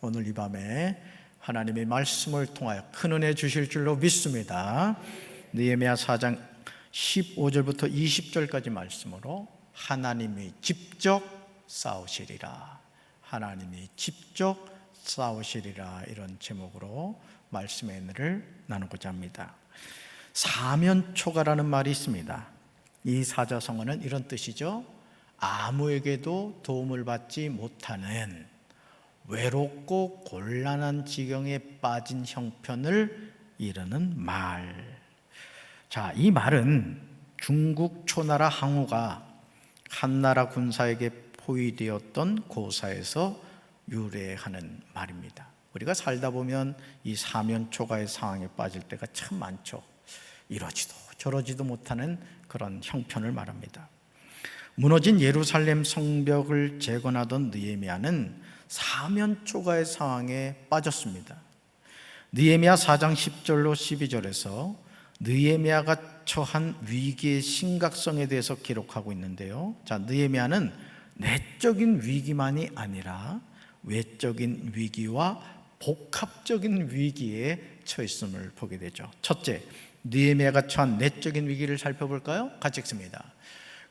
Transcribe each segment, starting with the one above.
오늘 이 밤에 하나님의 말씀을 통하여 큰 은혜 주실 줄로 믿습니다. 느헤미야 4장 15절부터 20절까지 말씀으로 하나님이 직접 싸우시리라, 하나님이 직접 싸우시리라, 이런 제목으로 말씀의 은혜를 나누고자 합니다. 사면초가라는 말이 있습니다. 이 사자성어는 이런 뜻이죠. 아무에게도 도움을 받지 못하는 외롭고 곤란한 지경에 빠진 형편을 이르는 말. 자, 이 말은 중국 초나라 항우가 한나라 군사에게 포위되었던 고사에서 유래하는 말입니다. 우리가 살다 보면 이 사면초가의 상황에 빠질 때가 참 많죠. 이러지도 저러지도 못하는 그런 형편을 말합니다. 무너진 예루살렘 성벽을 재건하던 느헤미야는 사면초가의 상황에 빠졌습니다. 느헤미야 4장 10절로 12절에서 느헤미야가 처한 위기의 심각성에 대해서 기록하고 있는데요. 자, 느헤미야는 내적인 위기만이 아니라 외적인 위기와 복합적인 위기에 처했음을 보게 되죠. 첫째, 느헤미야가 처한 내적인 위기를 살펴볼까요? 같이 읽습니다.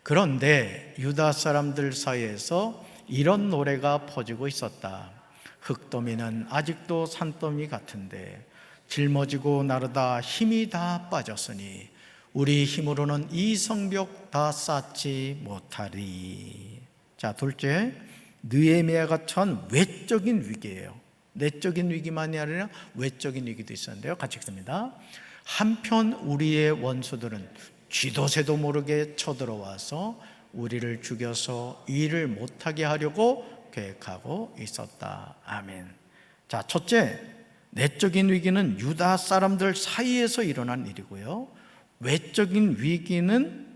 그런데 유다 사람들 사이에서 이런 노래가 퍼지고 있었다. 흙더미는 아직도 산더미 같은데 짊어지고 나르다 힘이 다 빠졌으니 우리 힘으로는 이 성벽 다 쌓지 못하리. 자, 둘째, 느헤미야가 처한 외적인 위기예요. 내적인 위기만이 아니라 외적인 위기도 있었는데요. 같이 읽습니다. 한편 우리의 원수들은 쥐도 새도 모르게 쳐들어와서 우리를 죽여서 일을 못하게 하려고 계획하고 있었다. 아멘. 자, 첫째, 내적인 위기는 유다 사람들 사이에서 일어난 일이고요. 외적인 위기는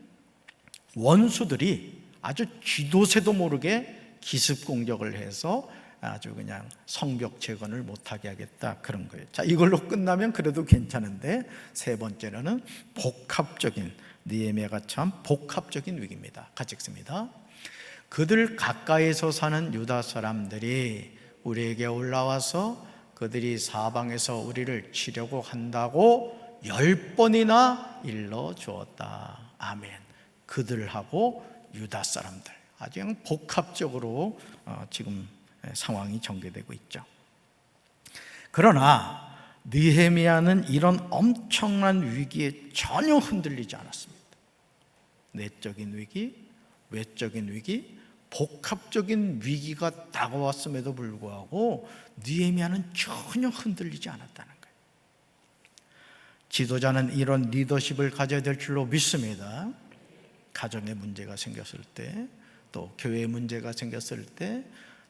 원수들이 아주 쥐도 새도 모르게 기습 공격을 해서 아주 그냥 성벽 재건을 못하게 하겠다, 그런 거예요. 자, 이걸로 끝나면 그래도 괜찮은데, 세 번째로는 복합적인, 느헤미야가 참 복합적인 위기입니다. 같이 읽습니다. 그들 가까이서 사는 유다 사람들이 우리에게 올라와서 그들이 사방에서 우리를 치려고 한다고 10번이나 일러 주었다. 아멘. 그들하고 유다 사람들, 아주 그냥 복합적으로 지금 상황이 전개되고 있죠. 그러나 느헤미야는 이런 엄청난 위기에 전혀 흔들리지 않았습니다. 내적인 위기, 외적인 위기, 복합적인 위기가 다가왔음에도 불구하고 느헤미야는 전혀 흔들리지 않았다는 거예요. 지도자는 이런 리더십을 가져야 될 줄로 믿습니다. 가정에 문제가 생겼을 때, 또 교회에 문제가 생겼을 때,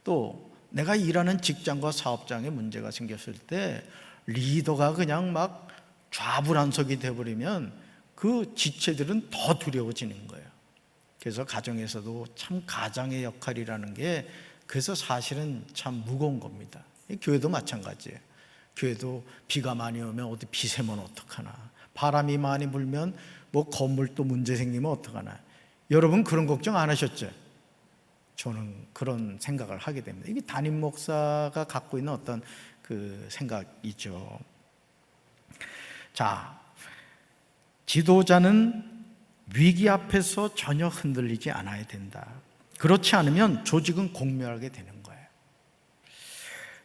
또 내가 일하는 직장과 사업장에 문제가 생겼을 때 리더가 그냥 막 좌불안석이 되어버리면 그 지체들은 더 두려워지는 거예요. 그래서 가정에서도 참 가장의 역할이라는 게 그래서 사실은 참 무거운 겁니다. 교회도 마찬가지예요. 교회도 비가 많이 오면 어디 비 새면 어떡하나, 바람이 많이 불면 뭐 건물도 문제 생기면 어떡하나. 여러분 그런 걱정 안 하셨죠? 저는 그런 생각을 하게 됩니다. 이게 담임 목사가 갖고 있는 어떤 그 생각이죠. 자, 지도자는 위기 앞에서 전혀 흔들리지 않아야 된다. 그렇지 않으면 조직은 공멸하게 되는 거예요.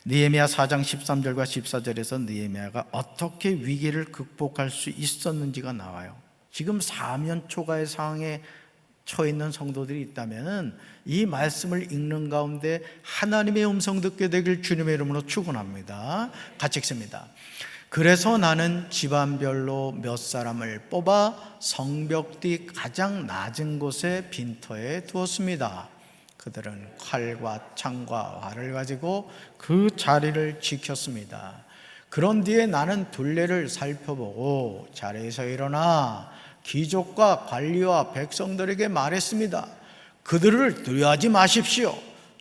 느헤미야 4장 13절과 14절에서 느헤미야가 어떻게 위기를 극복할 수 있었는지가 나와요. 지금 사면초가의 상황에 처해 있는 성도들이 있다면 이 말씀을 읽는 가운데 하나님의 음성 듣게 되길 주님의 이름으로 축원합니다. 같이 읽습니다. 그래서 나는 집안별로 몇 사람을 뽑아 성벽 뒤 가장 낮은 곳에 빈터에 두었습니다. 그들은 칼과 창과 활을 가지고 그 자리를 지켰습니다. 그런 뒤에 나는 둘레를 살펴보고 자리에서 일어나 귀족과 관리와 백성들에게 말했습니다. 그들을 두려워하지 마십시오.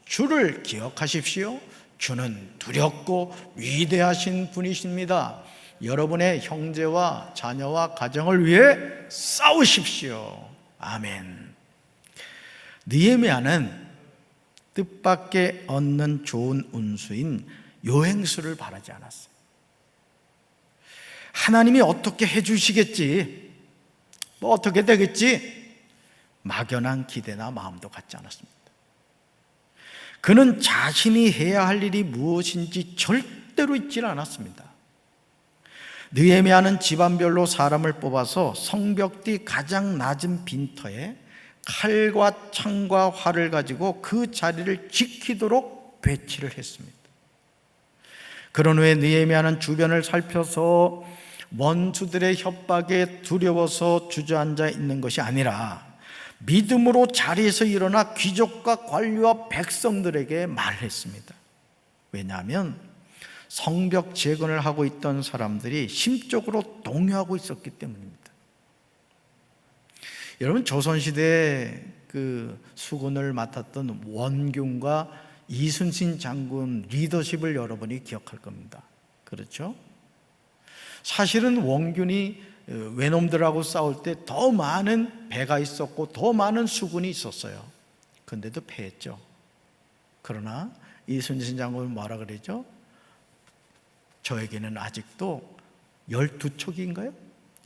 주를 기억하십시오. 주는 두렵고 위대하신 분이십니다. 여러분의 형제와 자녀와 가정을 위해 싸우십시오. 아멘. 느헤미야는 뜻밖의 얻는 좋은 운수인 요행수를 바라지 않았어요. 하나님이 어떻게 해주시겠지, 뭐 어떻게 되겠지, 막연한 기대나 마음도 갖지 않았습니다. 그는 자신이 해야 할 일이 무엇인지 절대로 잊지 않았습니다. 느헤미야는 집안별로 사람을 뽑아서 성벽 뒤 가장 낮은 빈터에 칼과 창과 활을 가지고 그 자리를 지키도록 배치를 했습니다. 그런 후에 느헤미야는 주변을 살펴서 원수들의 협박에 두려워서 주저앉아 있는 것이 아니라 믿음으로 자리에서 일어나 귀족과 관리와 백성들에게 말했습니다. 왜냐하면 성벽 재건을 하고 있던 사람들이 심적으로 동요하고 있었기 때문입니다. 여러분, 조선시대 그 수군을 맡았던 원균과 이순신 장군 리더십을 여러분이 기억할 겁니다. 그렇죠? 사실은 원균이 외놈들하고 싸울 때 더 많은 배가 있었고 더 많은 수군이 있었어요. 그런데도 패했죠. 그러나 이순신 장군은 뭐라 그랬죠? 저에게는 아직도 12척인가요?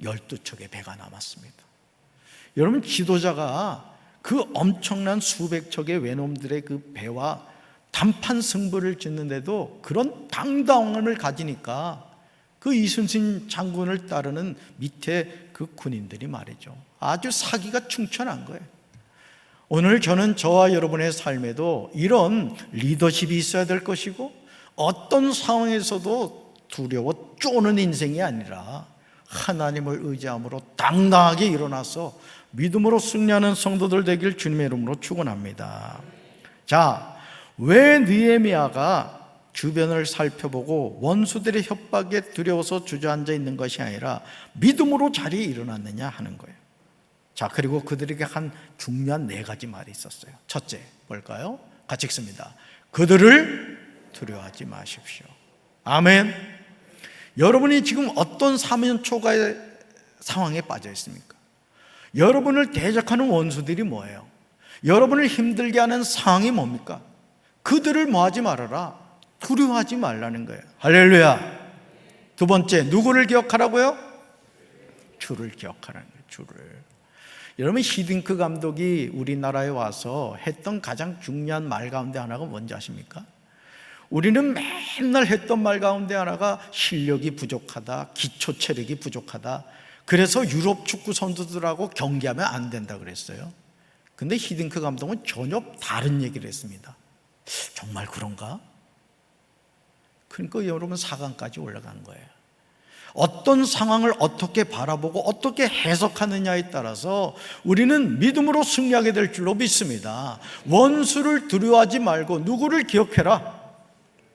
12척의 배가 남았습니다. 여러분, 지도자가 그 엄청난 수백 척의 외놈들의 그 배와 단판 승부를 짓는데도 그런 당당함을 가지니까 그 이순신 장군을 따르는 밑에 그 군인들이 말이죠, 아주 사기가 충천한 거예요. 오늘 저는 저와 여러분의 삶에도 이런 리더십이 있어야 될 것이고, 어떤 상황에서도 두려워 쪼는 인생이 아니라 하나님을 의지함으로 당당하게 일어나서 믿음으로 승리하는 성도들 되길 주님의 이름으로 축원합니다. 자, 왜 느헤미야가 주변을 살펴보고 원수들의 협박에 두려워서 주저앉아 있는 것이 아니라 믿음으로 자리에 일어났느냐 하는 거예요. 자, 그리고 그들에게 한 중요한 4가지 말이 있었어요. 첫째, 뭘까요? 같이 읽습니다. 그들을 두려워하지 마십시오. 아멘. 여러분이 지금 어떤 사면초가의 상황에 빠져 있습니까? 여러분을 대적하는 원수들이 뭐예요? 여러분을 힘들게 하는 상황이 뭡니까? 그들을 뭐하지 말아라, 두려워하지 말라는 거예요. 할렐루야. 두 번째, 누구를 기억하라고요? 주를 기억하라는 거예요. 주를. 여러분, 히딩크 감독이 우리나라에 와서 했던 가장 중요한 말 가운데 하나가 뭔지 아십니까? 우리는 맨날 했던 말 가운데 하나가 실력이 부족하다, 기초 체력이 부족하다, 그래서 유럽 축구 선수들하고 경기하면 안 된다 그랬어요. 근데 히딩크 감독은 전혀 다른 얘기를 했습니다. 정말 그런가? 그러니까 여러분, 4강까지 올라간 거예요. 어떤 상황을 어떻게 바라보고 어떻게 해석하느냐에 따라서 우리는 믿음으로 승리하게 될 줄로 믿습니다. 원수를 두려워하지 말고 누구를 기억해라?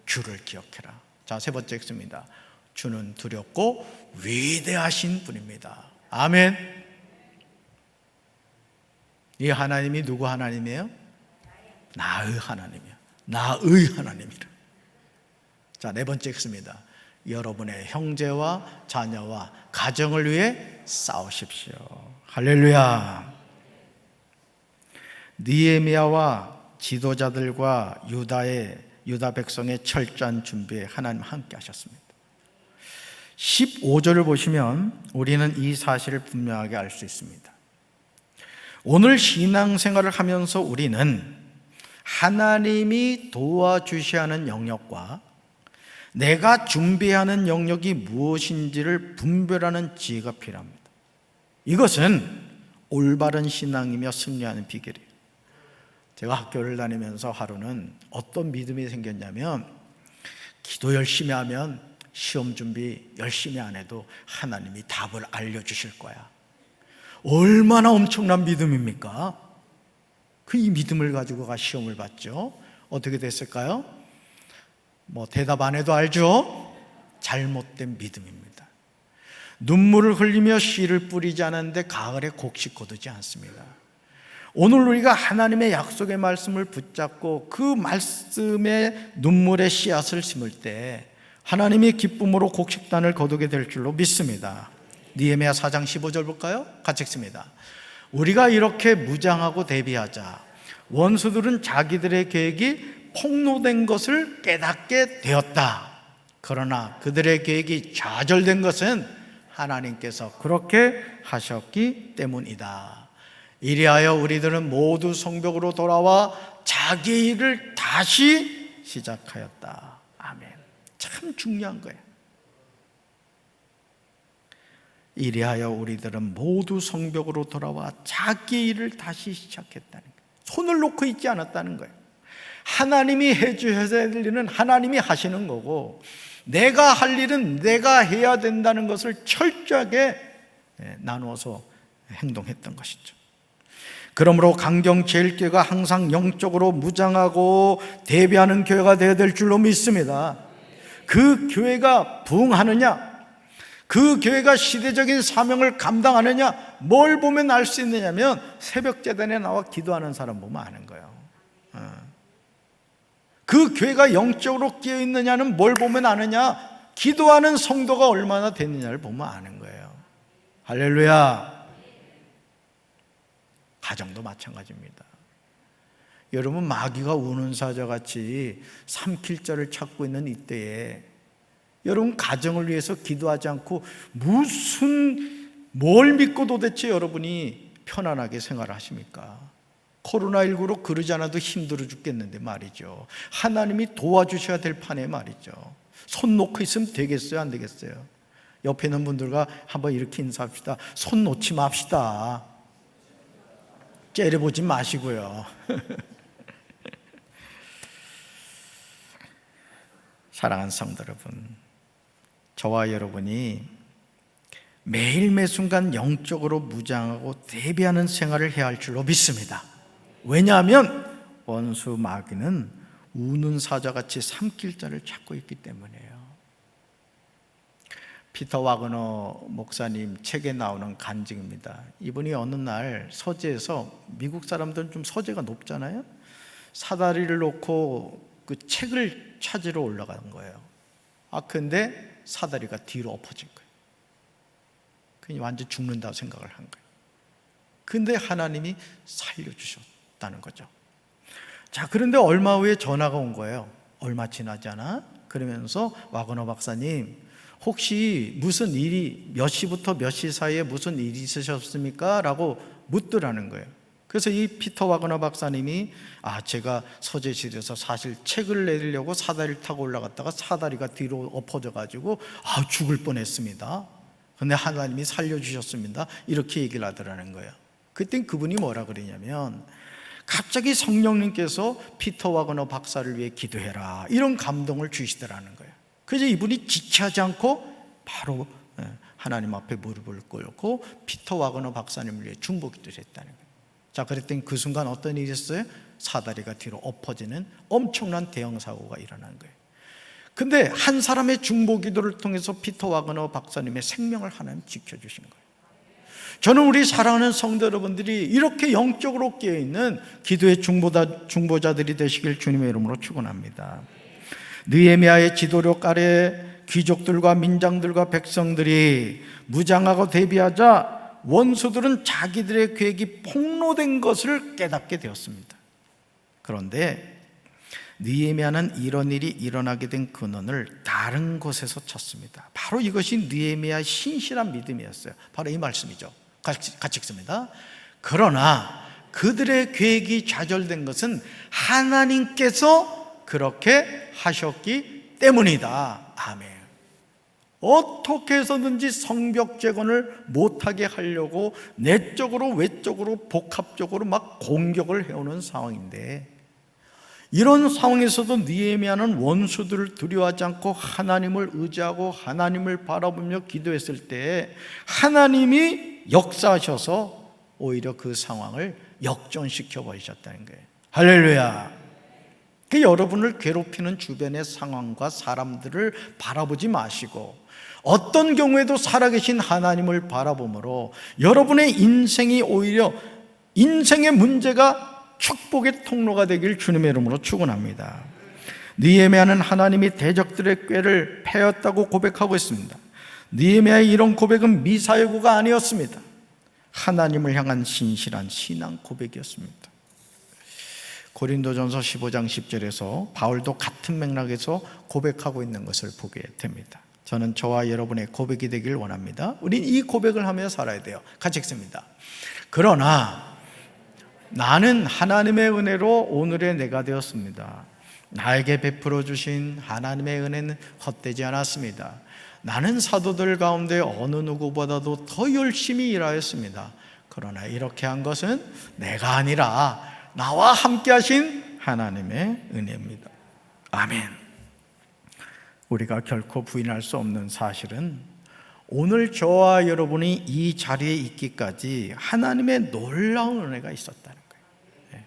주를 기억해라. 자, 세 번째 읽습니다. 주는 두렵고 위대하신 분입니다. 아멘. 이 하나님이 누구 하나님이에요? 나의 하나님이야. 나의 하나님이라. 자, 네 번째 읽습니다. 여러분의 형제와 자녀와 가정을 위해 싸우십시오. 할렐루야. 느헤미야와 지도자들과 유다 백성의 철저한 준비에 하나님 함께 하셨습니다. 15절을 보시면 우리는 이 사실을 분명하게 알 수 있습니다. 오늘 신앙생활을 하면서 우리는 하나님이 도와주셔야 하는 영역과 내가 준비하는 영역이 무엇인지를 분별하는 지혜가 필요합니다. 이것은 올바른 신앙이며 승리하는 비결이에요. 제가 학교를 다니면서 하루는 어떤 믿음이 생겼냐면, 기도 열심히 하면 시험 준비 열심히 안 해도 하나님이 답을 알려주실 거야. 얼마나 엄청난 믿음입니까? 이 믿음을 가지고가 시험을 봤죠. 어떻게 됐을까요? 대답 안 해도 알죠? 잘못된 믿음입니다. 눈물을 흘리며 씨를 뿌리지 않았는데 가을에 곡식 거두지 않습니다. 오늘 우리가 하나님의 약속의 말씀을 붙잡고 그 말씀의 눈물의 씨앗을 심을 때 하나님이 기쁨으로 곡식단을 거두게 될 줄로 믿습니다. 느헤미야 4장 15절 볼까요? 같이 읽습니다. 우리가 이렇게 무장하고 대비하자. 원수들은 자기들의 계획이 폭로된 것을 깨닫게 되었다. 그러나 그들의 계획이 좌절된 것은 하나님께서 그렇게 하셨기 때문이다. 이리하여 우리들은 모두 성벽으로 돌아와 자기 일을 다시 시작하였다. 아멘. 참 중요한 거예요. 이리하여 우리들은 모두 성벽으로 돌아와 자기 일을 다시 시작했다는 거예요. 손을 놓고 있지 않았다는 거예요. 하나님이 해주셔야 될 일은 하나님이 하시는 거고, 내가 할 일은 내가 해야 된다는 것을 철저하게 나누어서 행동했던 것이죠. 그러므로 강경제일교회가 항상 영적으로 무장하고 대비하는 교회가 되어야 될 줄로 믿습니다. 그 교회가 부응하느냐, 그 교회가 시대적인 사명을 감당하느냐, 뭘 보면 알 수 있느냐면 새벽 제단에 나와 기도하는 사람 보면 아는 거예요. 그 교회가 영적으로 끼어 있느냐는 뭘 보면 아느냐, 기도하는 성도가 얼마나 됐느냐를 보면 아는 거예요. 할렐루야. 가정도 마찬가지입니다. 여러분, 마귀가 우는 사자같이 삼킬자를 찾고 있는 이때에 여러분 가정을 위해서 기도하지 않고 뭘 믿고 도대체 여러분이 편안하게 생활하십니까? 코로나19로 그러지 않아도 힘들어 죽겠는데 말이죠. 하나님이 도와주셔야 될 판에 말이죠. 손 놓고 있으면 되겠어요, 안 되겠어요? 옆에 있는 분들과 한번 이렇게 인사합시다. 손 놓지 맙시다. 째려보지 마시고요. 사랑하는 성도 여러분, 저와 여러분이 매일 매순간 영적으로 무장하고 대비하는 생활을 해야 할 줄로 믿습니다. 왜냐하면 원수 마귀는 우는 사자같이 삼킬 자를 찾고 있기 때문이에요. 피터 와그너 목사님 책에 나오는 간증입니다. 이분이 어느 날 서재에서, 미국 사람들은 좀 서재가 높잖아요. 사다리를 놓고 그 책을 찾으러 올라간 거예요. 근데 사다리가 뒤로 엎어진 거예요. 그냥 완전 죽는다고 생각을 한 거예요. 근데 하나님이 살려주셨다는 거죠. 자, 그런데 얼마 후에 전화가 온 거예요. 얼마 지나지 않아? 그러면서 와그너 박사님, 혹시 무슨 일이, 몇 시부터 몇 시 사이에 무슨 일이 있으셨습니까? 라고 묻더라는 거예요. 그래서 이 피터 와그너 박사님이 제가 서재실에서 사실 책을 내리려고 사다리를 타고 올라갔다가 사다리가 뒤로 엎어져가지고 죽을 뻔했습니다. 그런데 하나님이 살려주셨습니다. 이렇게 얘기를 하더라는 거예요. 그땐 그분이 뭐라 그러냐면, 갑자기 성령님께서 피터 와그너 박사를 위해 기도해라, 이런 감동을 주시더라는 거예요. 그래서 이분이 지체하지 않고 바로 하나님 앞에 무릎을 꿇고 피터 와그너 박사님을 위해 중보기도를 했다는 거예요. 자, 그랬더니 그 순간 어떤 일이 있었어요? 사다리가 뒤로 엎어지는 엄청난 대형 사고가 일어난 거예요. 근데 한 사람의 중보기도를 통해서 피터 와그너 박사님의 생명을 하나님 지켜주신 거예요. 저는 우리 사랑하는 성도 여러분들이 이렇게 영적으로 깨어있는 기도의 중보자들이 되시길 주님의 이름으로 축원합니다. 느헤미야의 지도력 아래 귀족들과 민장들과 백성들이 무장하고 대비하자 원수들은 자기들의 계획이 폭로된 것을 깨닫게 되었습니다. 그런데 느헤미야는 이런 일이 일어나게 된 근원을 다른 곳에서 찾습니다. 바로 이것이 느헤미야의 신실한 믿음이었어요. 바로 이 말씀이죠. 같이 읽습니다. 그러나 그들의 계획이 좌절된 것은 하나님께서 그렇게 하셨기 때문이다. 아멘. 어떻게 해서든지 성벽 재건을 못하게 하려고 내적으로 외적으로 복합적으로 막 공격을 해오는 상황인데, 이런 상황에서도 느헤미야는 원수들을 두려워하지 않고 하나님을 의지하고 하나님을 바라보며 기도했을 때 하나님이 역사하셔서 오히려 그 상황을 역전시켜 버리셨다는 거예요. 할렐루야. 여러분을 괴롭히는 주변의 상황과 사람들을 바라보지 마시고 어떤 경우에도 살아계신 하나님을 바라보므로 여러분의 인생이 오히려 인생의 문제가 축복의 통로가 되길 주님의 이름으로 축원합니다. 느헤미야는 하나님이 대적들의 꾀를 패였다고 고백하고 있습니다. 느헤미야의 이런 고백은 미사여구가 아니었습니다. 하나님을 향한 신실한 신앙 고백이었습니다. 고린도전서 15장 10절에서 바울도 같은 맥락에서 고백하고 있는 것을 보게 됩니다. 저는 저와 여러분의 고백이 되길 원합니다. 우린 이 고백을 하며 살아야 돼요. 같이 읽습니다. 그러나 나는 하나님의 은혜로 오늘의 내가 되었습니다. 나에게 베풀어 주신 하나님의 은혜는 헛되지 않았습니다. 나는 사도들 가운데 어느 누구보다도 더 열심히 일하였습니다. 그러나 이렇게 한 것은 내가 아니라 나와 함께 하신 하나님의 은혜입니다. 아멘. 우리가 결코 부인할 수 없는 사실은 오늘 저와 여러분이 이 자리에 있기까지 하나님의 놀라운 은혜가 있었다는 거예요.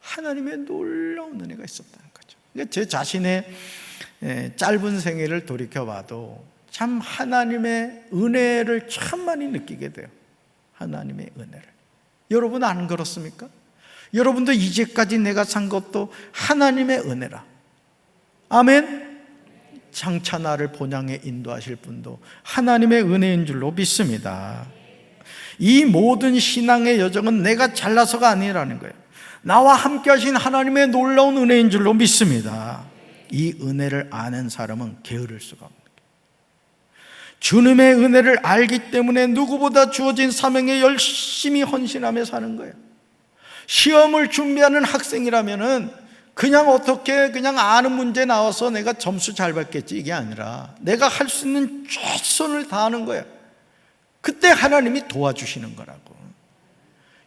하나님의 놀라운 은혜가 있었다는 거죠. 그러니까 제 자신의 짧은 생애를 돌이켜봐도 참 하나님의 은혜를 참 많이 느끼게 돼요. 하나님의 은혜를. 여러분 안 그렇습니까? 여러분도 이제까지 내가 산 것도 하나님의 은혜라. 아멘. 장차 나를 본향에 인도하실 분도 하나님의 은혜인 줄로 믿습니다. 이 모든 신앙의 여정은 내가 잘나서가 아니라는 거예요. 나와 함께 하신 하나님의 놀라운 은혜인 줄로 믿습니다. 이 은혜를 아는 사람은 게으를 수가 없는 거예요. 주님의 은혜를 알기 때문에 누구보다 주어진 사명에 열심히 헌신하며 사는 거예요. 시험을 준비하는 학생이라면은 그냥 어떻게 그냥 아는 문제 나와서 내가 점수 잘 받겠지 이게 아니라 내가 할 수 있는 최선을 다하는 거예요. 그때 하나님이 도와주시는 거라고.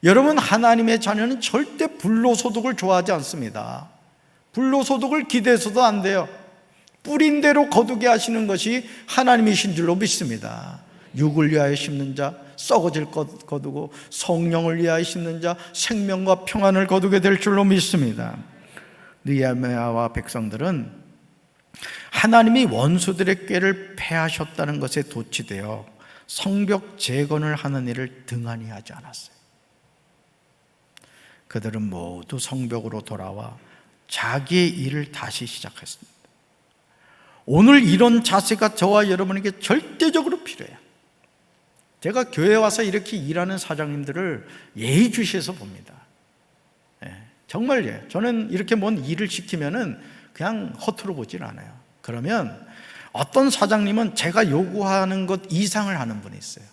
여러분, 하나님의 자녀는 절대 불로소득을 좋아하지 않습니다. 불로소득을 기대해서도 안 돼요. 뿌린 대로 거두게 하시는 것이 하나님이신 줄로 믿습니다. 육을 위하여 심는 자 썩어질 것 거두고 성령을 위하여 심는 자 생명과 평안을 거두게 될 줄로 믿습니다. 느헤미야와 백성들은 하나님이 원수들의 꾀를 패하셨다는 것에 도취되어 성벽 재건을 하는 일을 등한히 하지 않았어요. 그들은 모두 성벽으로 돌아와 자기의 일을 다시 시작했습니다. 오늘 이런 자세가 저와 여러분에게 절대적으로 필요해요. 제가 교회에 와서 이렇게 일하는 사장님들을 예의주시해서 봅니다. 정말요. 저는 이렇게 뭔 일을 시키면은 그냥 허투루 보질 않아요. 그러면 어떤 사장님은 제가 요구하는 것 이상을 하는 분이 있어요.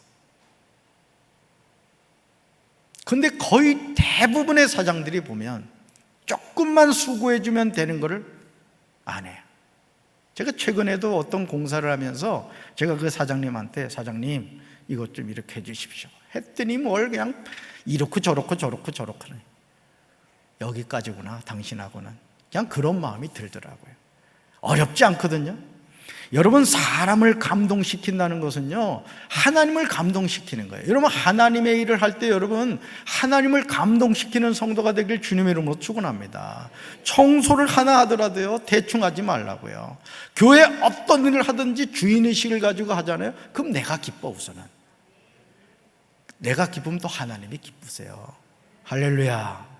근데 거의 대부분의 사장들이 보면 조금만 수고해주면 되는 거를 안 해요. 제가 최근에도 어떤 공사를 하면서 제가 그 사장님한테 사장님 이것 좀 이렇게 해주십시오 했더니 뭘 그냥 이렇고 저렇고 여기까지구나 당신하고는 그냥 그런 마음이 들더라고요. 어렵지 않거든요. 여러분, 사람을 감동시킨다는 것은요 하나님을 감동시키는 거예요. 여러분, 하나님의 일을 할 때 여러분 하나님을 감동시키는 성도가 되길 주님의 이름으로 축원합니다. 청소를 하나 하더라도요 대충 하지 말라고요. 교회 어떤 일을 하든지 주인의식을 가지고 하잖아요. 그럼 내가 기뻐. 우선은 내가 기쁘면 또 하나님이 기쁘세요. 할렐루야.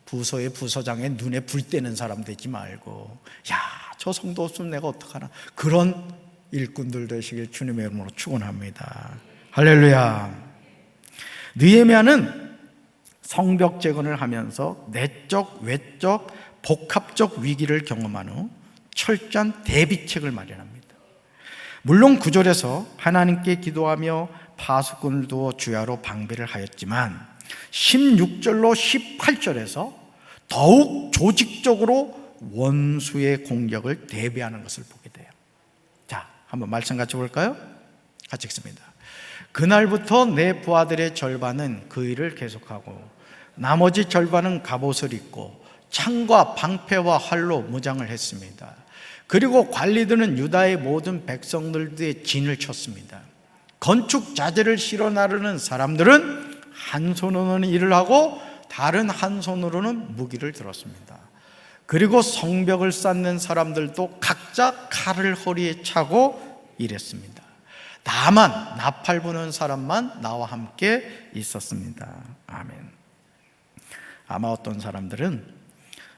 부서의 부서장의 눈에 불 떼는 사람 되지 말고 야, 저 성도 없으면 내가 어떡하나, 그런 일꾼들 되시길 주님의 이름으로 축원합니다. 할렐루야. 느헤미야는 성벽 재건을 하면서 내적 외적 복합적 위기를 경험한 후 철저한 대비책을 마련합니다. 물론 9절에서 하나님께 기도하며 파수꾼을 두어 주야로 방비를 하였지만 16절로 18절에서 더욱 조직적으로 원수의 공격을 대비하는 것을 보게 돼요. 자, 한번 말씀 같이 볼까요? 같이 읽습니다. 그날부터 내 부하들의 절반은 그 일을 계속하고 나머지 절반은 갑옷을 입고 창과 방패와 활로 무장을 했습니다. 그리고 관리들은 유다의 모든 백성들의 진을 쳤습니다. 건축 자재를 실어 나르는 사람들은 한 손으로는 일을 하고 다른 한 손으로는 무기를 들었습니다. 그리고 성벽을 쌓는 사람들도 각자 칼을 허리에 차고 일했습니다. 다만 나팔 부는 사람만 나와 함께 있었습니다. 아멘. 아마 어떤 사람들은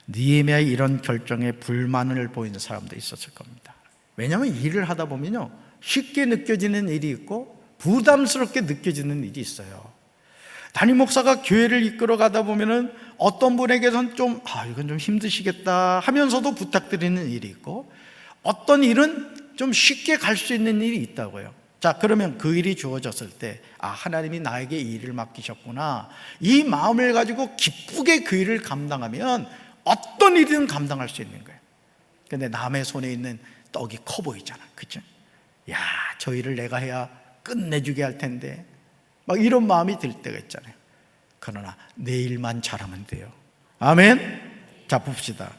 느헤미야의 이런 결정에 불만을 보이는 사람도 있었을 겁니다. 왜냐하면 일을 하다 보면요 쉽게 느껴지는 일이 있고 부담스럽게 느껴지는 일이 있어요. 담임 목사가 교회를 이끌어 가다 보면은 어떤 분에게선 좀 이건 좀 힘드시겠다 하면서도 부탁드리는 일이 있고, 어떤 일은 좀 쉽게 갈 수 있는 일이 있다고요. 자, 그러면 그 일이 주어졌을 때 하나님이 나에게 이 일을 맡기셨구나, 이 마음을 가지고 기쁘게 그 일을 감당하면 어떤 일이든 감당할 수 있는 거예요. 근데 남의 손에 있는 떡이 커 보이잖아, 그렇죠? 야, 저 일을 내가 해야 끝내주게 할 텐데, 막 이런 마음이 들 때가 있잖아요. 그러나 내 일만 잘하면 돼요. 아멘. 자, 봅시다.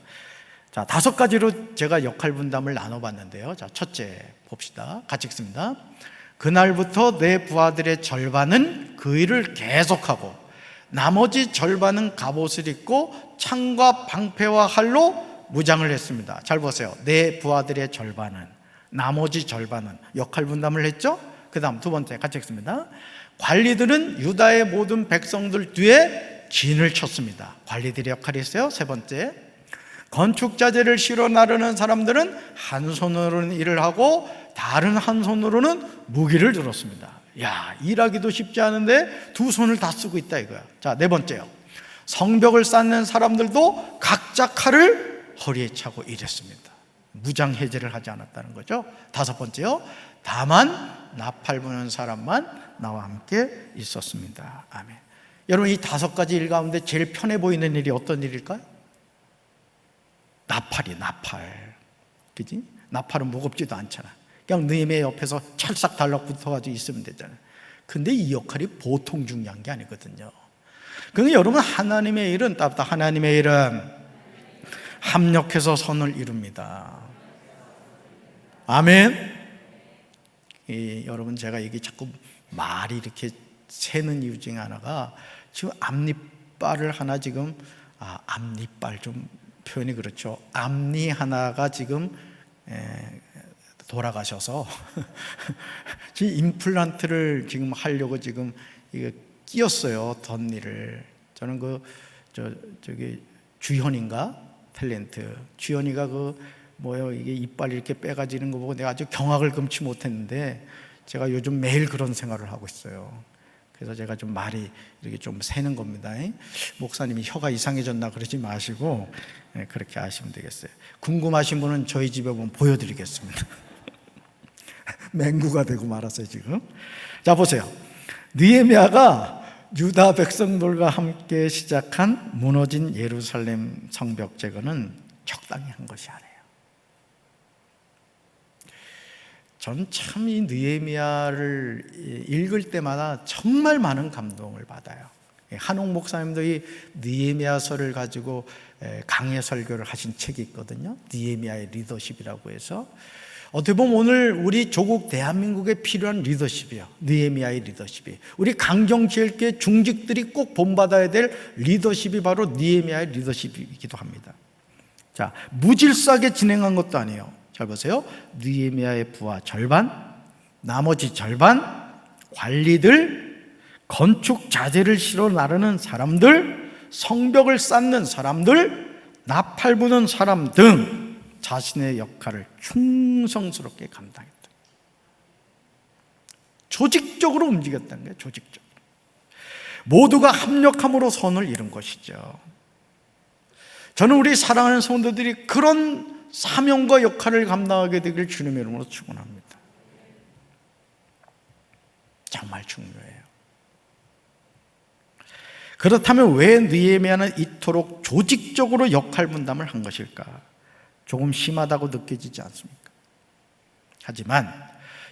자, 5가지로 제가 역할 분담을 나눠봤는데요. 자, 첫째 봅시다. 같이 읽습니다. 그날부터 내 부하들의 절반은 그 일을 계속하고 나머지 절반은 갑옷을 입고 창과 방패와 활로 무장을 했습니다. 잘 보세요. 내 부하들의 절반은, 나머지 절반은 역할 분담을 했죠. 그 다음 두 번째 같이 읽습니다. 관리들은 유다의 모든 백성들 뒤에 진을 쳤습니다. 관리들의 역할이 있어요. 세 번째, 건축자재를 실어 나르는 사람들은 한 손으로는 일을 하고 다른 한 손으로는 무기를 들었습니다. 야, 일하기도 쉽지 않은데 두 손을 다 쓰고 있다 이거야. 자, 네 번째요. 성벽을 쌓는 사람들도 각자 칼을 허리에 차고 일했습니다. 무장 해제를 하지 않았다는 거죠. 다섯 번째요. 다만 나팔 부는 사람만 나와 함께 있었습니다. 아멘. 여러분, 이 5가지 일 가운데 제일 편해 보이는 일이 어떤 일일까요? 나팔이, 나팔. 그지? 나팔은 무겁지도 않잖아. 그냥 느헤미야 옆에서 찰싹 달라붙어가지고 있으면 되잖아요. 근데 이 역할이 보통 중요한 게 아니거든요. 그러니까 여러분, 하나님의 일은 합력해서 선을 이룹니다. 아멘. 여러분, 제가 이게 자꾸 말이 이렇게 새는 이유 중에 하나가 지금 앞니빨을 하나 지금 앞니빨 좀 표현이 그렇죠. 앞니 하나가 지금 돌아가셔서 지금 임플란트를 지금 하려고 지금 이거 끼었어요, 덧니를. 저는 저기 주현인가 탤런트 주현이가 이게 이빨 이렇게 빼가지는 거 보고 내가 아주 경악을 금치 못했는데, 제가 요즘 매일 그런 생활을 하고 있어요. 그래서 제가 좀 말이 이렇게 좀 새는 겁니다. 목사님이 혀가 이상해졌나 그러지 마시고 그렇게 아시면 되겠어요. 궁금하신 분은 저희 집에 보면 보여드리겠습니다. 맹구가 되고 말았어요 지금. 자, 보세요. 느헤미야가 유다 백성들과 함께 시작한 무너진 예루살렘 성벽 재건은 적당히 한 것이 아니에요. 전 참 이 느헤미야를 읽을 때마다 정말 많은 감동을 받아요. 한옥 목사님도 이 느헤미야서를 가지고 강해 설교를 하신 책이 있거든요. 느헤미야의 리더십이라고 해서, 어떻게 보면 오늘 우리 조국 대한민국에 필요한 리더십이에요. 느헤미야의 리더십이. 우리 강경제일교회 중직들이 꼭 본받아야 될 리더십이 바로 느헤미야의 리더십이기도 합니다. 자, 무질서하게 진행한 것도 아니에요. 잘 보세요. 느헤미야의 부하 절반, 나머지 절반, 관리들, 건축 자재를 실어 나르는 사람들, 성벽을 쌓는 사람들, 나팔 부는 사람 등 자신의 역할을 충성스럽게 감당했다. 조직적으로 움직였다는 거예요. 조직적으로. 모두가 합력함으로 선을 이룬 것이죠. 저는 우리 사랑하는 성도들이 그런 사명과 역할을 감당하게 되길 주님의 이름으로 축원합니다. 정말 중요해요. 그렇다면 왜 느헤미야는 이토록 조직적으로 역할 분담을 한 것일까? 조금 심하다고 느껴지지 않습니까? 하지만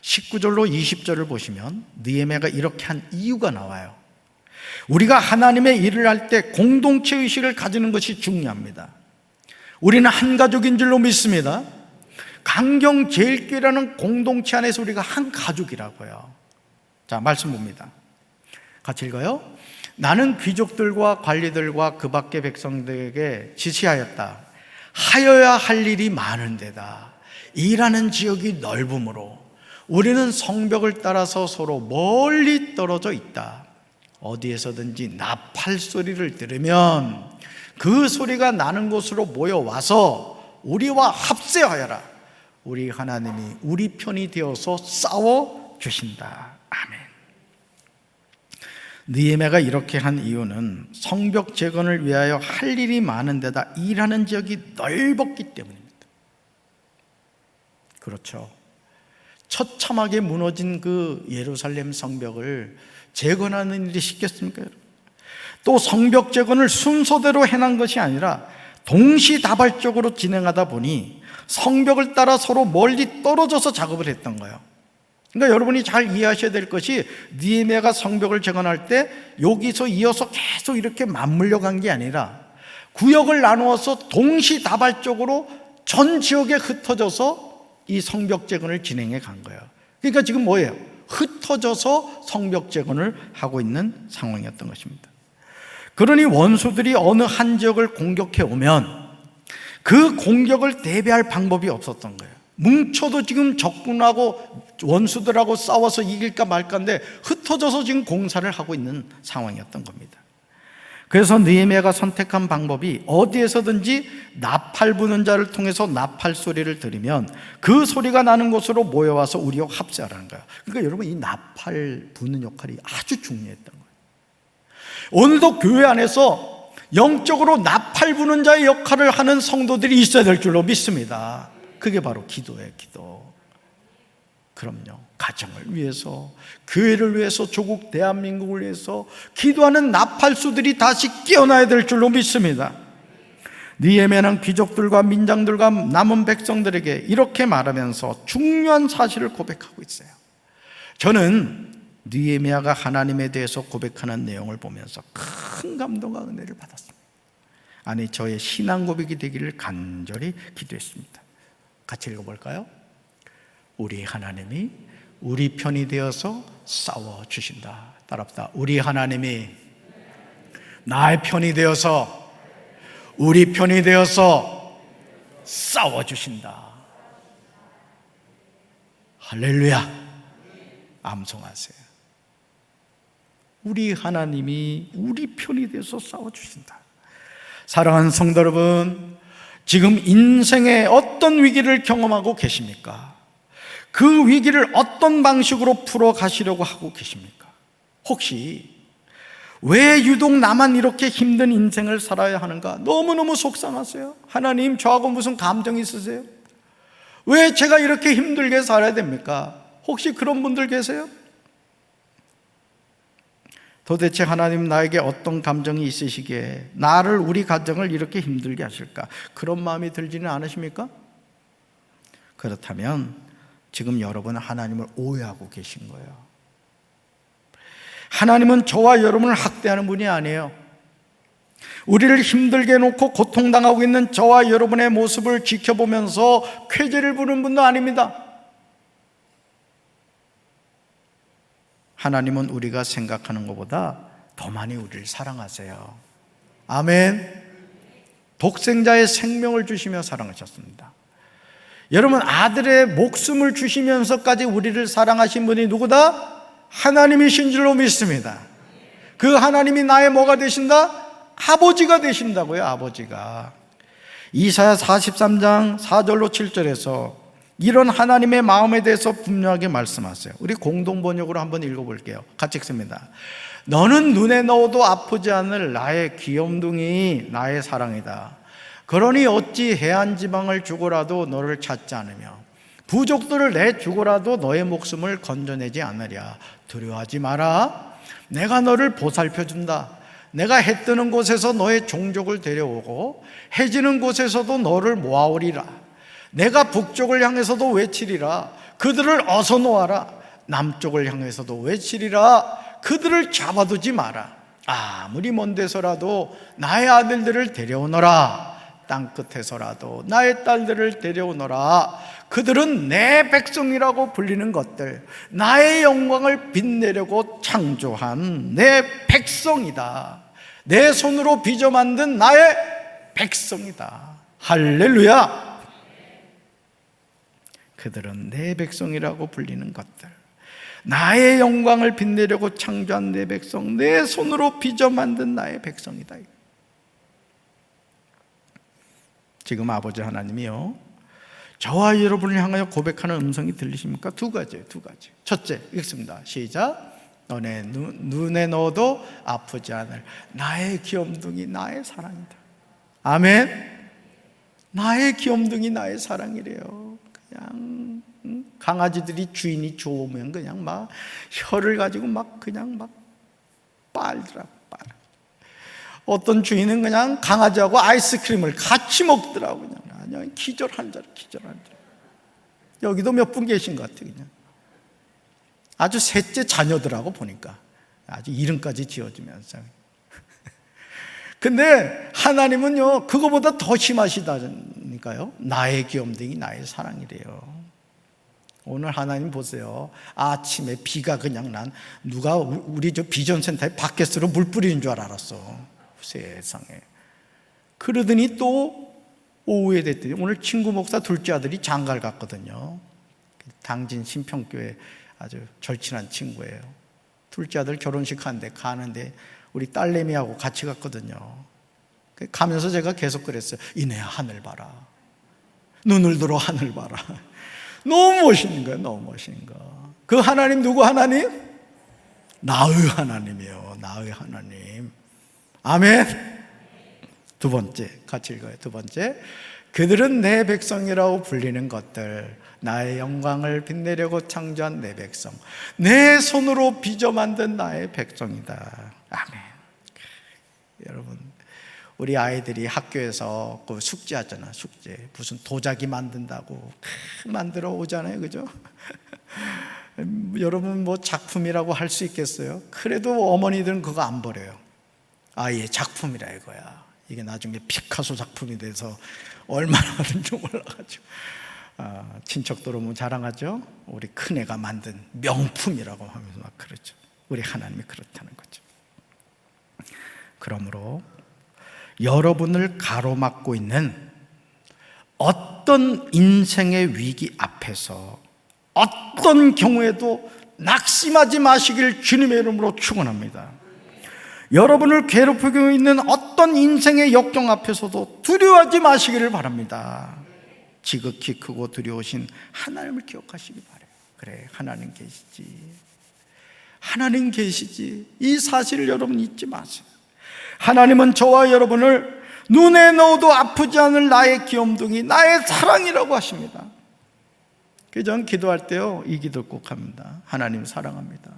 19절로 20절을 보시면 느헤미야가 이렇게 한 이유가 나와요. 우리가 하나님의 일을 할 때 공동체 의식을 가지는 것이 중요합니다. 우리는 한 가족인 줄로 믿습니다. 강경제일교회라는 공동체 안에서 우리가 한 가족이라고요. 자, 말씀 봅니다. 같이 읽어요. 나는 귀족들과 관리들과 그 밖의 백성들에게 지시하였다. 하여야 할 일이 많은데다 일하는 지역이 넓으므로 우리는 성벽을 따라서 서로 멀리 떨어져 있다. 어디에서든지 나팔 소리를 들으면 그 소리가 나는 곳으로 모여와서 우리와 합세하여라. 우리 하나님이 우리 편이 되어서 싸워주신다. 아멘. 느헤미야가 이렇게 한 이유는 성벽 재건을 위하여 할 일이 많은 데다 일하는 지역이 넓었기 때문입니다. 그렇죠. 처참하게 무너진 그 예루살렘 성벽을 재건하는 일이 쉽겠습니까? 또 성벽 재건을 순서대로 해난 것이 아니라 동시다발적으로 진행하다 보니 성벽을 따라 서로 멀리 떨어져서 작업을 했던 거예요. 그러니까 여러분이 잘 이해하셔야 될 것이 느헤미야가 성벽을 재건할 때 여기서 이어서 계속 이렇게 맞물려 간 게 아니라 구역을 나누어서 동시다발적으로 전 지역에 흩어져서 이 성벽 재건을 진행해 간 거예요. 그러니까 지금 뭐예요? 흩어져서 성벽 재건을 하고 있는 상황이었던 것입니다. 그러니 원수들이 어느 한 지역을 공격해 오면 그 공격을 대비할 방법이 없었던 거예요. 뭉쳐도 지금 적군하고 원수들하고 싸워서 이길까 말까인데 흩어져서 지금 공사를 하고 있는 상황이었던 겁니다. 그래서 느헤미야가 선택한 방법이 어디에서든지 나팔 부는 자를 통해서 나팔 소리를 들으면 그 소리가 나는 곳으로 모여와서 우리와 합세하라는 거예요. 그러니까 여러분, 이 나팔 부는 역할이 아주 중요했던 거예요. 오늘도 교회 안에서 영적으로 나팔 부는 자의 역할을 하는 성도들이 있어야 될 줄로 믿습니다. 그게 바로 기도예요, 기도. 그럼요. 가정을 위해서, 교회를 위해서, 조국 대한민국을 위해서 기도하는 나팔수들이 다시 깨어나야 될 줄로 믿습니다. 느헤미야는 귀족들과 민장들과 남은 백성들에게 이렇게 말하면서 중요한 사실을 고백하고 있어요. 저는 느헤미야가 하나님에 대해서 고백하는 내용을 보면서 큰 감동과 은혜를 받았습니다. 아니, 저의 신앙 고백이 되기를 간절히 기도했습니다. 같이 읽어볼까요? 우리 하나님이 우리 편이 되어서 싸워주신다. 따라합시다. 우리 하나님이 나의 편이 되어서, 우리 편이 되어서 싸워주신다. 할렐루야. 암송하세요. 우리 하나님이 우리 편이 되어서 싸워주신다. 사랑하는 성도 여러분, 지금 인생의 어떤 위기를 경험하고 계십니까? 그 위기를 어떤 방식으로 풀어가시려고 하고 계십니까? 혹시 왜 유독 나만 이렇게 힘든 인생을 살아야 하는가? 너무너무 속상하세요? 하나님, 저하고 무슨 감정 있으세요? 왜 제가 이렇게 힘들게 살아야 됩니까? 혹시 그런 분들 계세요? 도대체 하나님 나에게 어떤 감정이 있으시기에 나를, 우리 가정을 이렇게 힘들게 하실까? 그런 마음이 들지는 않으십니까? 그렇다면 지금 여러분은 하나님을 오해하고 계신 거예요. 하나님은 저와 여러분을 학대하는 분이 아니에요. 우리를 힘들게 해놓고 고통당하고 있는 저와 여러분의 모습을 지켜보면서 쾌재를 부르는 분도 아닙니다. 하나님은 우리가 생각하는 것보다 더 많이 우리를 사랑하세요. 아멘. 독생자의 생명을 주시며 사랑하셨습니다. 여러분, 아들의 목숨을 주시면서까지 우리를 사랑하신 분이 누구다? 하나님이신 줄로 믿습니다. 그 하나님이 나의 뭐가 되신다? 아버지가 되신다고요. 아버지가. 이사야 43장 4절로 7절에서 이런 하나님의 마음에 대해서 분명하게 말씀하세요. 우리 공동 번역으로 한번 읽어볼게요. 같이 읽습니다. 너는 눈에 넣어도 아프지 않을 나의 귀염둥이, 나의 사랑이다. 그러니 어찌 해안 지방을 주고라도 너를 찾지 않으며 부족들을 내주고라도 너의 목숨을 건져내지 않으랴. 두려워하지 마라. 내가 너를 보살펴준다. 내가 해 뜨는 곳에서 너의 종족을 데려오고 해 지는 곳에서도 너를 모아오리라. 내가 북쪽을 향해서도 외치리라. 그들을 어서 놓아라. 남쪽을 향해서도 외치리라. 그들을 잡아두지 마라. 아무리 먼 데서라도 나의 아들들을 데려오너라. 땅끝에서라도 나의 딸들을 데려오너라. 그들은 내 백성이라고 불리는 것들, 나의 영광을 빛내려고 창조한 내 백성이다. 내 손으로 빚어 만든 나의 백성이다. 할렐루야. 그들은 내 백성이라고 불리는 것들, 나의 영광을 빛내려고 창조한 내 백성, 내 손으로 빚어 만든 나의 백성이다. 지금 아버지 하나님이요, 저와 여러분을 향하여 고백하는 음성이 들리십니까? 두 가지예요. 두 가지. 첫째, 읽습니다. 시작. 너네 눈에 넣어도 아프지 않을 나의 귀염둥이, 나의 사랑이다. 아멘. 나의 귀염둥이, 나의 사랑이래요. 그냥 강아지들이 주인이 좋으면 그냥 막 혀를 가지고 막 그냥 막 빨더라고. 어떤 주인은 그냥 강아지하고 아이스크림을 같이 먹더라고. 그냥 기절한 자리. 여기도 몇 분 계신 것 같아요. 그냥 아주 셋째 자녀들하고 보니까 아주 이름까지 지어주면서. 근데 하나님은요, 그거보다 더 심하시다니까요. 나의 귀염둥이, 나의 사랑이래요. 오늘 하나님 보세요. 아침에 비가 그냥 누가 우리 저 비전센터에 바켓으로 물 뿌리는 줄 알았어. 세상에. 그러더니 또 오후에 됐더니 오늘 친구 목사 둘째 아들이 장가를 갔거든요. 당진 신평교회 아주 절친한 친구예요. 둘째 아들 결혼식 가는데 우리 딸내미하고 같이 갔거든요. 가면서 제가 계속 그랬어요. 이내야 하늘 봐라. 눈을 들어 하늘 봐라. 너무 멋있는 거예요. 너무 멋있는 거. 그 하나님 누구 하나님? 나의 하나님이에요. 나의 하나님. 아멘. 두 번째, 같이 읽어요. 두 번째, 그들은 내 백성이라고 불리는 것들, 나의 영광을 빛내려고 창조한 내 백성, 내 손으로 빚어 만든 나의 백성이다. 아멘. 여러분, 우리 아이들이 학교에서 그 숙제하잖아. 숙제 무슨 도자기 만든다고 만들어 오잖아요. 그죠? 여러분 뭐 작품이라고 할 수 있겠어요? 그래도 어머니들은 그거 안 버려요. 아예 작품이라 이거야. 이게 나중에 피카소 작품이 돼서 얼마나 하는지 몰라가지고 친척들 오면 자랑하죠. 우리 큰애가 만든 명품이라고 하면서 막 그러죠. 우리 하나님이 그렇다는 거죠. 그러므로 여러분을 가로막고 있는 어떤 인생의 위기 앞에서 어떤 경우에도 낙심하지 마시길 주님의 이름으로 축원합니다. 여러분을 괴롭히고 있는 어떤 인생의 역경 앞에서도 두려워하지 마시기를 바랍니다. 지극히 크고 두려우신 하나님을 기억하시기 바라요. 그래, 하나님 계시지. 하나님 계시지. 이 사실을 여러분 잊지 마세요. 하나님은 저와 여러분을 눈에 넣어도 아프지 않을 나의 귀염둥이, 나의 사랑이라고 하십니다. 그래서 저는 기도할 때요, 이 기도 꼭 합니다. 하나님 사랑합니다.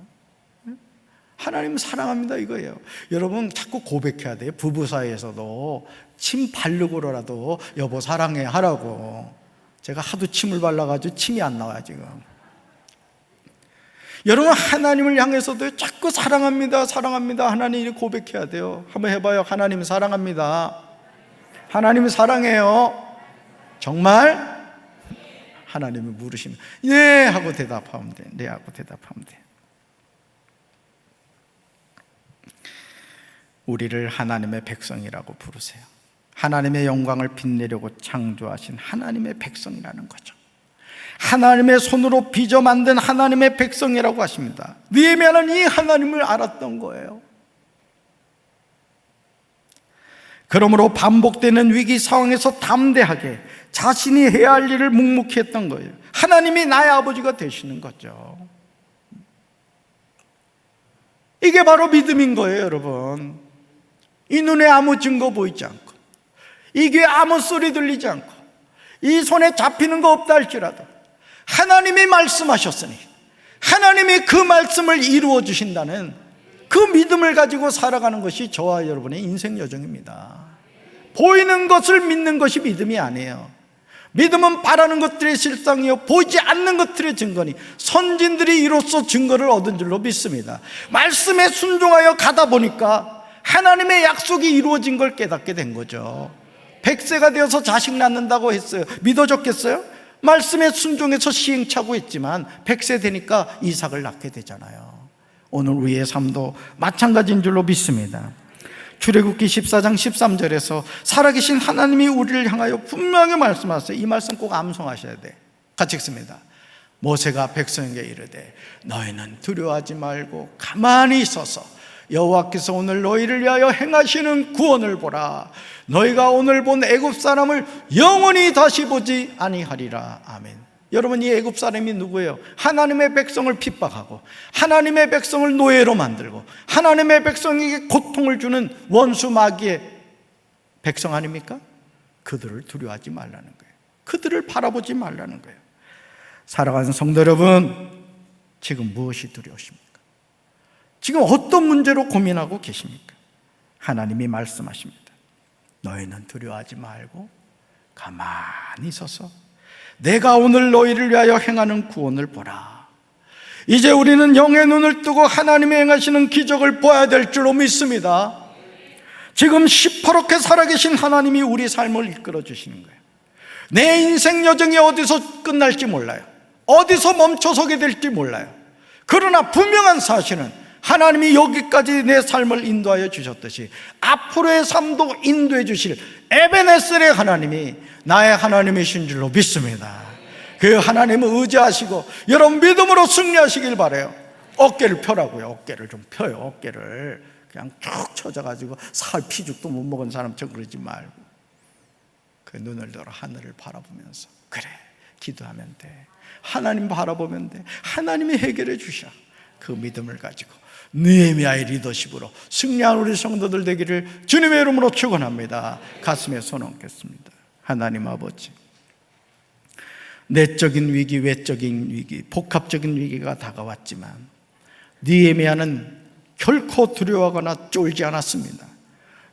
하나님 사랑합니다 이거예요. 여러분 자꾸 고백해야 돼요. 부부 사이에서도 침 바르고라도 여보 사랑해 하라고. 제가 하도 침을 발라가지고 침이 안 나와요 지금. 여러분 하나님을 향해서도 자꾸 사랑합니다 사랑합니다 하나님 고백해야 돼요. 한번 해봐요. 하나님 사랑합니다. 하나님 사랑해요. 정말? 하나님이 물으시면 네 하고 대답하면 돼. 네 하고 대답하면 돼. 우리를 하나님의 백성이라고 부르세요. 하나님의 영광을 빛내려고 창조하신 하나님의 백성이라는 거죠. 하나님의 손으로 빚어 만든 하나님의 백성이라고 하십니다. 느헤미야는 이 하나님을 알았던 거예요. 그러므로 반복되는 위기 상황에서 담대하게 자신이 해야 할 일을 묵묵히 했던 거예요. 하나님이 나의 아버지가 되시는 거죠. 이게 바로 믿음인 거예요 여러분. 이 눈에 아무 증거 보이지 않고, 이 귀에 아무 소리 들리지 않고, 이 손에 잡히는 거 없다 할지라도 하나님이 말씀하셨으니 하나님이 그 말씀을 이루어 주신다는 그 믿음을 가지고 살아가는 것이 저와 여러분의 인생 여정입니다. 보이는 것을 믿는 것이 믿음이 아니에요. 믿음은 바라는 것들의 실상이요 보이지 않는 것들의 증거니 선진들이 이로써 증거를 얻은 줄로 믿습니다. 말씀에 순종하여 가다 보니까 하나님의 약속이 이루어진 걸 깨닫게 된 거죠. 100세가 되어서 자식 낳는다고 했어요. 믿어졌겠어요? 말씀에 순종해서 시행착오했지만 100세 되니까 이삭을 낳게 되잖아요. 오늘 우리의 삶도 마찬가지인 줄로 믿습니다. 출애굽기 14장 13절에서 살아계신 하나님이 우리를 향하여 분명히 말씀하세요. 이 말씀 꼭 암송하셔야 돼. 같이 읽습니다. 모세가 백성에게 이르되 너희는 두려워하지 말고 가만히 있어서 여호와께서 오늘 너희를 위하여 행하시는 구원을 보라. 너희가 오늘 본 애굽 사람을 영원히 다시 보지 아니하리라. 아멘. 여러분, 이 애굽 사람이 누구예요? 하나님의 백성을 핍박하고 하나님의 백성을 노예로 만들고 하나님의 백성에게 고통을 주는 원수 마귀의 백성 아닙니까? 그들을 두려워하지 말라는 거예요. 그들을 바라보지 말라는 거예요. 사랑하는 성도 여러분, 지금 무엇이 두려우십니까? 지금 어떤 문제로 고민하고 계십니까? 하나님이 말씀하십니다. 너희는 두려워하지 말고 가만히 서서 내가 오늘 너희를 위하여 행하는 구원을 보라. 이제 우리는 영의 눈을 뜨고 하나님이 행하시는 기적을 보아야 될 줄로 믿습니다. 지금 시퍼렇게 살아계신 하나님이 우리 삶을 이끌어 주시는 거예요. 내 인생 여정이 어디서 끝날지 몰라요. 어디서 멈춰서게 될지 몰라요. 그러나 분명한 사실은 하나님이 여기까지 내 삶을 인도하여 주셨듯이 앞으로의 삶도 인도해 주실 에베네셀의 하나님이 나의 하나님이신 줄로 믿습니다. 그 하나님을 의지하시고 여러분 믿음으로 승리하시길 바라요. 어깨를 펴라고요. 어깨를 좀 펴요. 어깨를 그냥 쭉 쳐져가지고 살 피죽도 못 먹은 사람처럼 그러지 말고 그 눈을 들어 하늘을 바라보면서 그래, 기도하면 돼. 하나님 바라보면 돼. 하나님이 해결해 주셔. 그 믿음을 가지고 느헤미야의 리더십으로 승리한 우리 성도들 되기를 주님의 이름으로 축원합니다. 가슴에 손 얹겠습니다. 하나님 아버지, 내적인 위기, 외적인 위기, 복합적인 위기가 다가왔지만 느헤미야는 결코 두려워하거나 쫄지 않았습니다.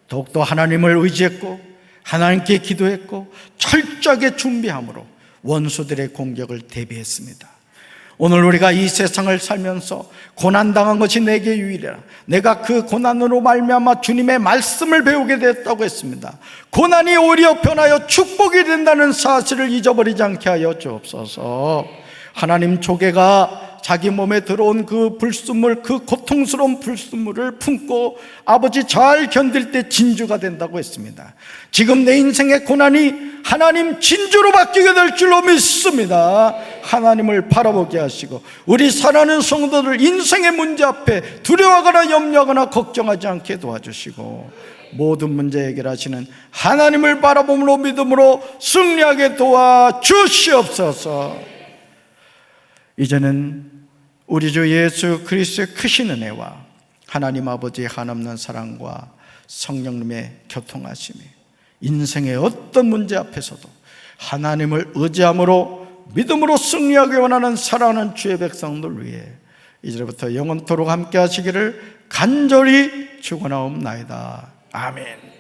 더욱더 하나님을 의지했고 하나님께 기도했고 철저하게 준비함으로 원수들의 공격을 대비했습니다. 오늘 우리가 이 세상을 살면서 고난당한 것이 내게 유일해라. 내가 그 고난으로 말미암아 주님의 말씀을 배우게 됐다고 했습니다. 고난이 오히려 변하여 축복이 된다는 사실을 잊어버리지 않게 하여 주옵소서. 하나님, 조개가 자기 몸에 들어온 그 불순물, 그 고통스러운 불순물을 품고 아버지 잘 견딜 때 진주가 된다고 했습니다. 지금 내 인생의 고난이 하나님 진주로 바뀌게 될 줄로 믿습니다. 하나님을 바라보게 하시고 우리 사랑하는 성도들 인생의 문제 앞에 두려워하거나 염려하거나 걱정하지 않게 도와주시고 모든 문제 해결하시는 하나님을 바라봄으로 믿음으로 승리하게 도와주시옵소서. 이제는 우리 주 예수 그리스도의 크신 은혜와 하나님 아버지의 한없는 사랑과 성령님의 교통하심이 인생의 어떤 문제 앞에서도 하나님을 의지함으로 믿음으로 승리하기 원하는 사랑하는 주의 백성들 위해 이제부터 영원토록 함께 하시기를 간절히 축원하옵나이다. 아멘.